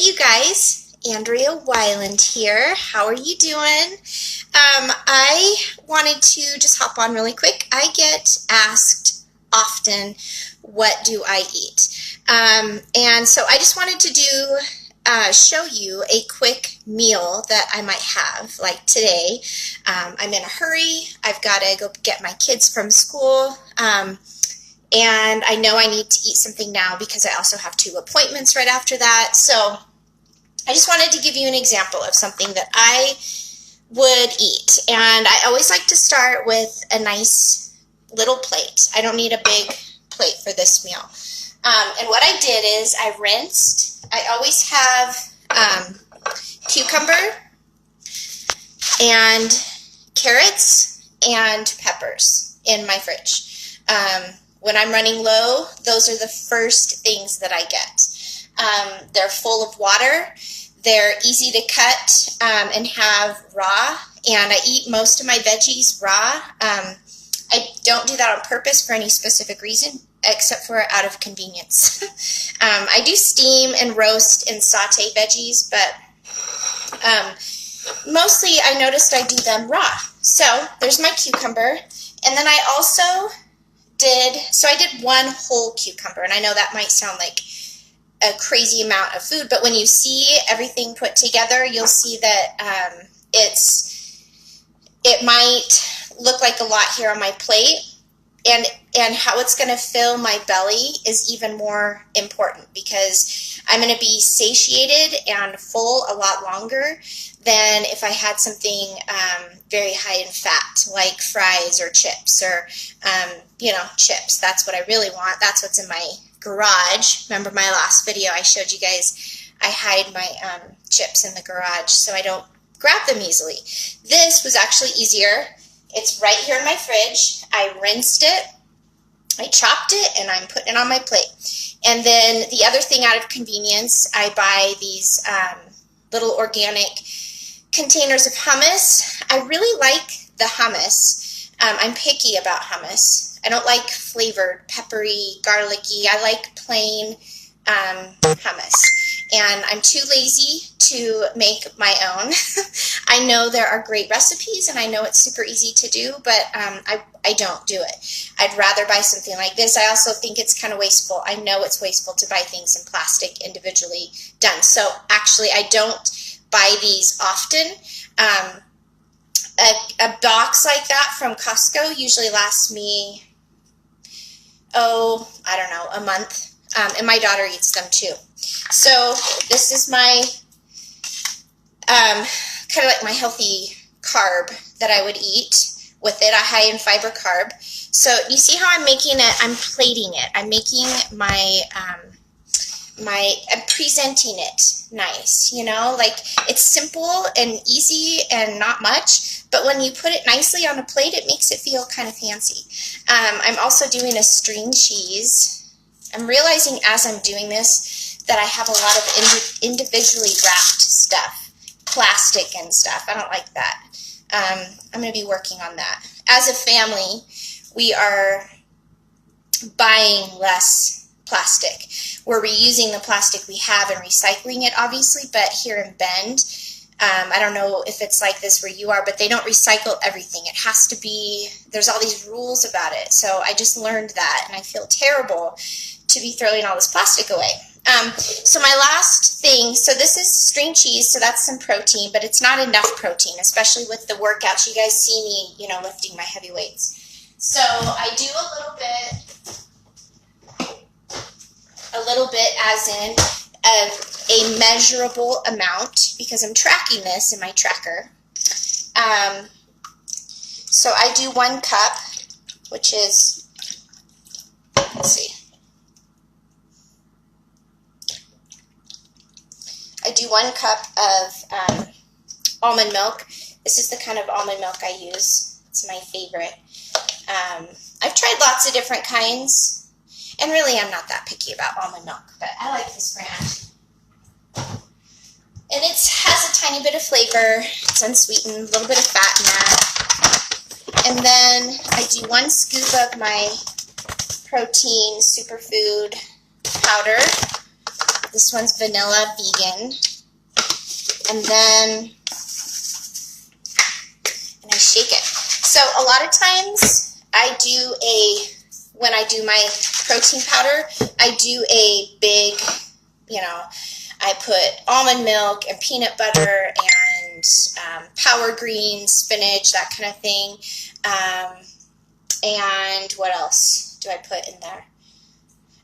you guys, Andrea Wyland here. How are you doing? I wanted to just hop on really quick. I get asked often, what do I eat? And so I just wanted to show you a quick meal that I might have, like today. I'm in a hurry. I've got to go get my kids from school. And I know I need to eat something now because I also have 2 appointments right after that. So I just wanted to give you an example of something that I would eat. And I always like to start with a nice little plate. I don't need a big plate for this meal. And what I did is I rinsed. I always have cucumber and carrots and peppers in my fridge. When I'm running low, those are the first things that I get. They're full of water. They're easy to cut and have raw. And I eat most of my veggies raw. I don't do that on purpose for any specific reason, except for out of convenience. I do steam and roast and saute veggies, but mostly I noticed I do them raw. So there's my cucumber. And then I also I did 1 whole cucumber, and I know that might sound like a crazy amount of food, but when you see everything put together, you'll see that it might look like a lot here on my plate, and how it's going to fill my belly is even more important, because I'm going to be satiated and full a lot longer than if I had something very high in fat, like fries or chips or, chips. That's what I really want. That's what's in my garage. Remember my last video, I showed you guys I hide my chips in the garage so I don't grab them easily. This was actually easier. It's right here in my fridge. I rinsed it, I chopped it, and I'm putting it on my plate. And then the other thing, out of convenience, I buy these little organic containers of hummus. I really like the hummus. I'm picky about hummus. I don't like flavored, peppery, garlicky. I like plain hummus. And I'm too lazy to make my own. I know there are great recipes, and I know it's super easy to do, but I don't do it. I'd rather buy something like this. I also think it's kind of wasteful. I know it's wasteful to buy things in plastic individually done. So actually, I don't buy these often. A box like that from Costco usually lasts me, I don't know, a month. And my daughter eats them too. So this is my, kind of like my healthy carb that I would eat with it, a high in fiber carb. So you see how I'm making it? I'm plating it. I'm making I'm presenting it nice, like it's simple and easy and not much, but when you put it nicely on a plate, it makes it feel kind of fancy. I'm also doing a string cheese. I'm realizing as I'm doing this that I have a lot of individually wrapped stuff, plastic and stuff. I don't like that. I'm going to be working on that. As a family, we are buying less plastic. We're reusing the plastic we have and recycling it, obviously, but here in Bend, I don't know if it's like this where you are, but they don't recycle everything. It has to be, there's all these rules about it. So I just learned that, and I feel terrible to be throwing all this plastic away. So my last thing, so this is string cheese, so that's some protein, but it's not enough protein, especially with the workouts. You guys see me, lifting my heavy weights. So I do a little bit as in a measurable amount, because I'm tracking this in my tracker. So I do 1 cup, which is, let's see. I do 1 cup of almond milk. This is the kind of almond milk I use. It's my favorite. I've tried lots of different kinds, and really I'm not that picky about almond milk, but I like this brand. And it has a tiny bit of flavor. It's unsweetened, a little bit of fat in that. And then I do 1 scoop of my protein superfood powder. This one's vanilla vegan. And then, and I shake it. So a lot of times when I do my protein powder, I do a big, I put almond milk and peanut butter and power greens, spinach, that kind of thing. And what else do I put in there?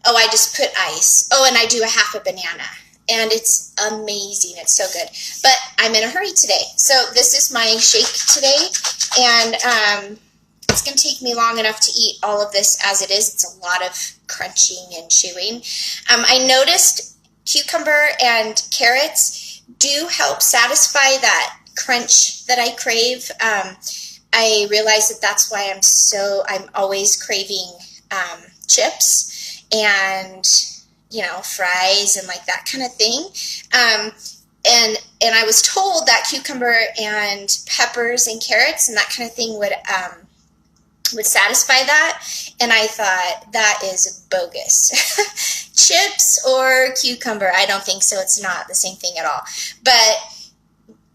Oh, I just put ice. Oh, and I do a half a banana. And it's amazing. It's so good. But I'm in a hurry today. So this is my shake today. And it's going to take me long enough to eat all of this as it is. It's a lot of crunching and chewing. I noticed cucumber and carrots do help satisfy that crunch that I crave. I realize that that's why I'm always craving chips and fries and like that kind of thing. And I was told that cucumber and peppers and carrots and that kind of thing would satisfy that, and I thought that is bogus. Chips or cucumber, I don't think so. It's not the same thing at all. But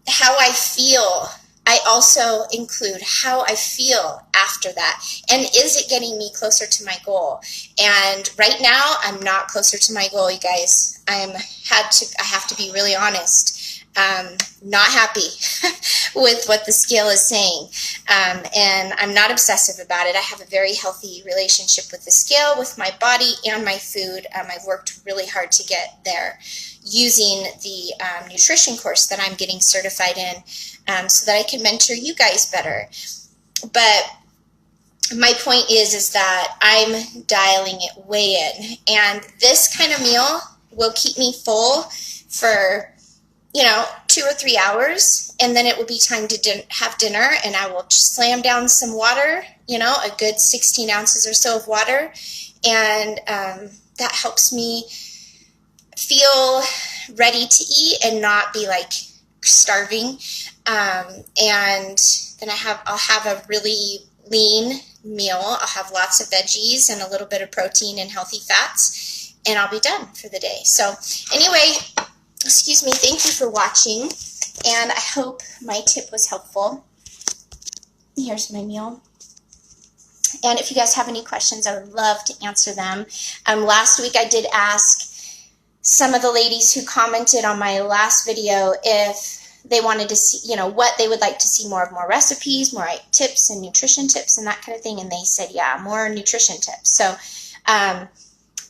how I feel, I also include how I feel after that. And is it getting me closer to my goal? And right now, I'm not closer to my goal, you guys. I have to be really honest. Not happy with what the scale is saying. And I'm not obsessive about it. I have a very healthy relationship with the scale, with my body, and my food. I've worked really hard to get there using the nutrition course that I'm getting certified in so that I can mentor you guys better. But my point is that I'm dialing it way in. And this kind of meal will keep me full for 2 or 3 hours, and then it will be time to have dinner, and I will slam down some water, a good 16 ounces or so of water, and that helps me feel ready to eat and not be like starving. And then I'll have a really lean meal. I'll have lots of veggies and a little bit of protein and healthy fats, and I'll be done for the day. So anyway, excuse me, thank you for watching, and I hope my tip was helpful. Here's my meal. And if you guys have any questions, I would love to answer them. Last week I did ask some of the ladies who commented on my last video if they wanted to see, what they would like to see more of, more recipes, more tips and nutrition tips and that kind of thing. And they said, yeah, more nutrition tips. So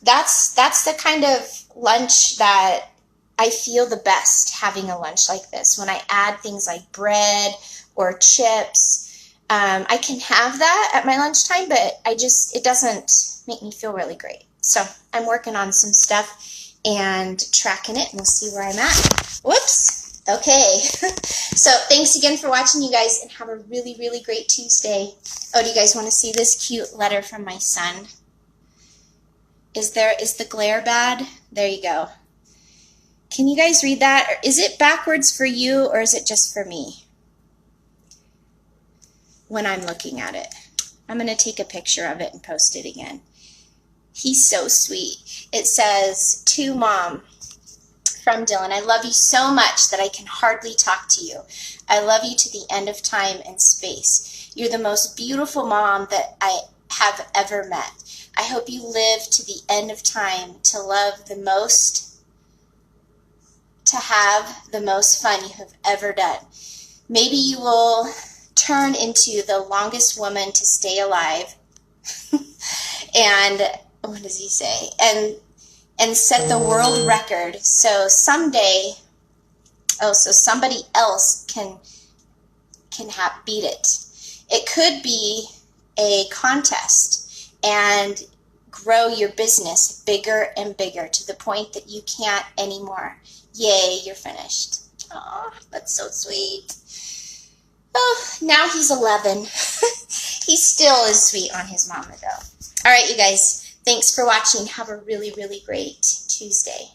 that's the kind of lunch that I feel the best, having a lunch like this. When I add things like bread or chips, I can have that at my lunchtime, but it doesn't make me feel really great. So I'm working on some stuff and tracking it, and we'll see where I'm at. Whoops. Okay. So thanks again for watching, you guys, and have a really, really great Tuesday. Oh, do you guys want to see this cute letter from my son? Is the glare bad? There you go. Can you guys read that? Is it backwards for you, or is it just for me when I'm looking at it? I'm going to take a picture of it and post it again. He's so sweet. It says, "To Mom, from Dylan, I love you so much that I can hardly talk to you. I love you to the end of time and space. You're the most beautiful mom that I have ever met. I hope you live to the end of time to love the most, to have the most fun you have ever done. Maybe you will turn into the longest woman to stay alive." And what does he say? And set the world record. So someday, so somebody else can beat it. It could be a contest and grow your business bigger and bigger to the point that you can't anymore. Yay, you're finished. Oh, that's so sweet. Oh, now he's 11. He still is sweet on his mama, though. All right, you guys. Thanks for watching. Have a really, really great Tuesday.